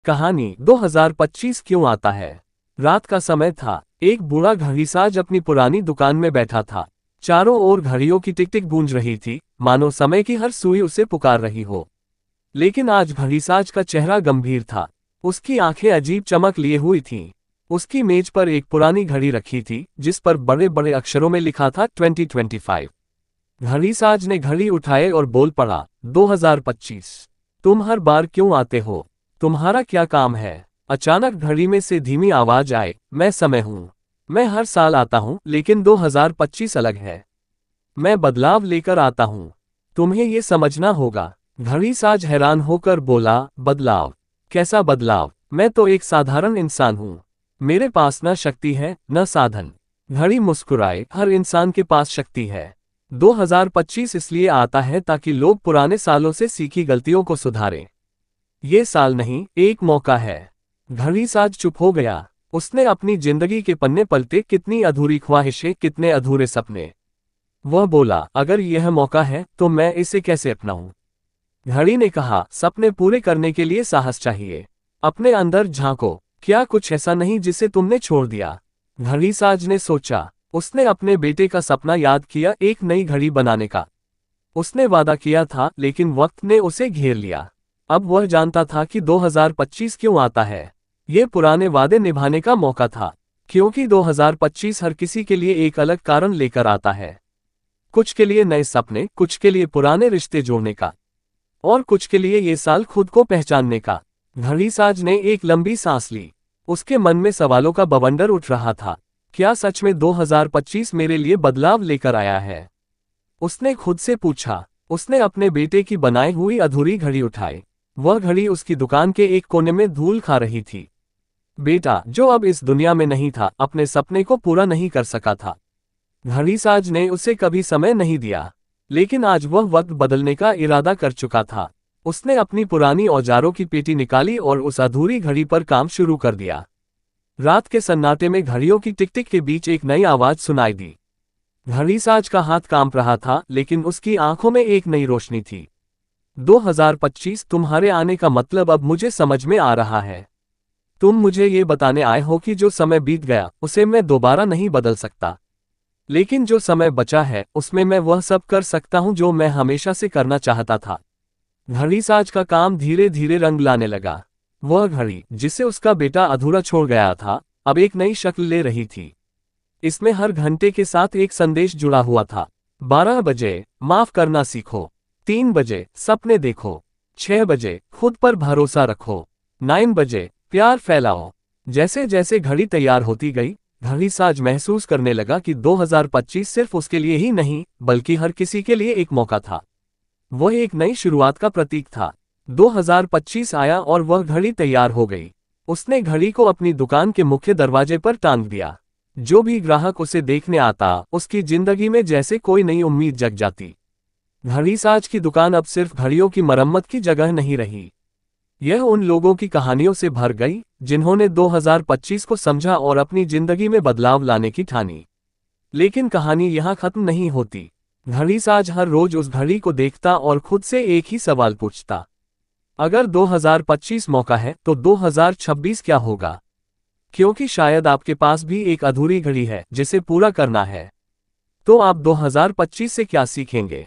कहानी 2025 क्यों आता है। रात का समय था। एक बूढ़ा घड़ीसाज अपनी पुरानी दुकान में बैठा था। चारों ओर घड़ियों की टिक टिक गूंज रही थी, मानो समय की हर सुई उसे पुकार रही हो। लेकिन आज घड़ीसाज का चेहरा गंभीर था। उसकी आंखें अजीब चमक लिए हुई थीं। उसकी मेज पर एक पुरानी घड़ी रखी थी, जिस पर बड़े बड़े अक्षरों में लिखा था 2025। घड़ीसाज ने घड़ी उठाए और बोल पड़ा, 2025। तुम हर बार क्यों आते हो? तुम्हारा क्या काम है? अचानक घड़ी में से धीमी आवाज आए, मैं समय हूं। मैं हर साल आता हूं, लेकिन 2025 अलग है। मैं बदलाव लेकर आता हूं। तुम्हें ये समझना होगा। घड़ीसाज हैरान होकर बोला, बदलाव? कैसा बदलाव? मैं तो एक साधारण इंसान हूं। मेरे पास न शक्ति है, न साधन। घड़ी मुस्कुराए, हर इंसान के पास शक्ति है। 2025 इसलिए आता है ताकि लोग पुराने सालों से सीखी गलतियों को सुधारें। ये साल नहीं, एक मौका है। घड़ीसाज चुप हो गया। उसने अपनी जिंदगी के पन्ने पलटे, कितनी अधूरी ख्वाहिशें, कितने अधूरे सपने। वह बोला, अगर यह मौका है तो मैं इसे कैसे अपनाऊं? घड़ी ने कहा, सपने पूरे करने के लिए साहस चाहिए। अपने अंदर झांको, क्या कुछ ऐसा नहीं जिसे तुमने छोड़ दिया? घड़ीसाज ने सोचा। उसने अपने बेटे का सपना याद किया, एक नई घड़ी बनाने का। उसने वादा किया था, लेकिन वक्त ने उसे घेर लिया। अब वह जानता था कि 2025 क्यों आता है। ये पुराने वादे निभाने का मौका था, क्योंकि 2025 हर किसी के लिए एक अलग कारण लेकर आता है। कुछ के लिए नए सपने, कुछ के लिए पुराने रिश्ते जोड़ने का, और कुछ के लिए ये साल खुद को पहचानने का। घड़ीसाज ने एक लंबी सांस ली। उसके मन में सवालों का बवंडर उठ रहा था। क्या सच में 2025 मेरे लिए बदलाव लेकर आया है? उसने खुद से पूछा। उसने अपने बेटे की बनाई हुई अधूरी घड़ी उठाई। वह घड़ी उसकी दुकान के एक कोने में धूल खा रही थी। बेटा, जो अब इस दुनिया में नहीं था, अपने सपने को पूरा नहीं कर सका था। घड़ीसाज ने उसे कभी समय नहीं दिया, लेकिन आज वह वक्त बदलने का इरादा कर चुका था। उसने अपनी पुरानी औजारों की पेटी निकाली और उस अधूरी घड़ी पर काम शुरू कर दिया। रात के सन्नाटे में घड़ियों की टिक टिक के बीच एक नई आवाज सुनाई दी। घड़ीसाज का हाथ कांप रहा था, लेकिन उसकी आंखों में एक नई रोशनी थी। 2025, तुम्हारे आने का मतलब अब मुझे समझ में आ रहा है। तुम मुझे ये बताने आए हो कि जो समय बीत गया उसे मैं दोबारा नहीं बदल सकता, लेकिन जो समय बचा है उसमें मैं वह सब कर सकता हूं जो मैं हमेशा से करना चाहता था। घड़ीसाज का काम धीरे धीरे रंग लाने लगा। वह घड़ी, जिसे उसका बेटा अधूरा छोड़ गया था, अब एक नई शक्ल ले रही थी। इसमें हर घंटे के साथ एक संदेश जुड़ा हुआ था। 12 बजे, माफ करना सीखो। 3 बजे, सपने देखो। 6 बजे, खुद पर भरोसा रखो। 9 बजे, प्यार फैलाओ। जैसे जैसे घड़ी तैयार होती गई, घड़ीसाज महसूस करने लगा कि 2025 सिर्फ उसके लिए ही नहीं, बल्कि हर किसी के लिए एक मौका था। वह एक नई शुरुआत का प्रतीक था। 2025 आया और वह घड़ी तैयार हो गई। उसने घड़ी को अपनी दुकान के मुख्य दरवाजे पर टांग दिया। जो भी ग्राहक उसे देखने आता, उसकी जिंदगी में जैसे कोई नई उम्मीद जग जाती। घड़ीसाज की दुकान अब सिर्फ घड़ियों की मरम्मत की जगह नहीं रही। यह उन लोगों की कहानियों से भर गई, जिन्होंने 2025 को समझा और अपनी जिंदगी में बदलाव लाने की ठानी। लेकिन कहानी यहाँ खत्म नहीं होती। घड़ीसाज हर रोज उस घड़ी को देखता और खुद से एक ही सवाल पूछता, अगर 2025 मौका है तो 2026 क्या होगा? क्योंकि शायद आपके पास भी एक अधूरी घड़ी है जिसे पूरा करना है। तो आप 2025 से क्या सीखेंगे?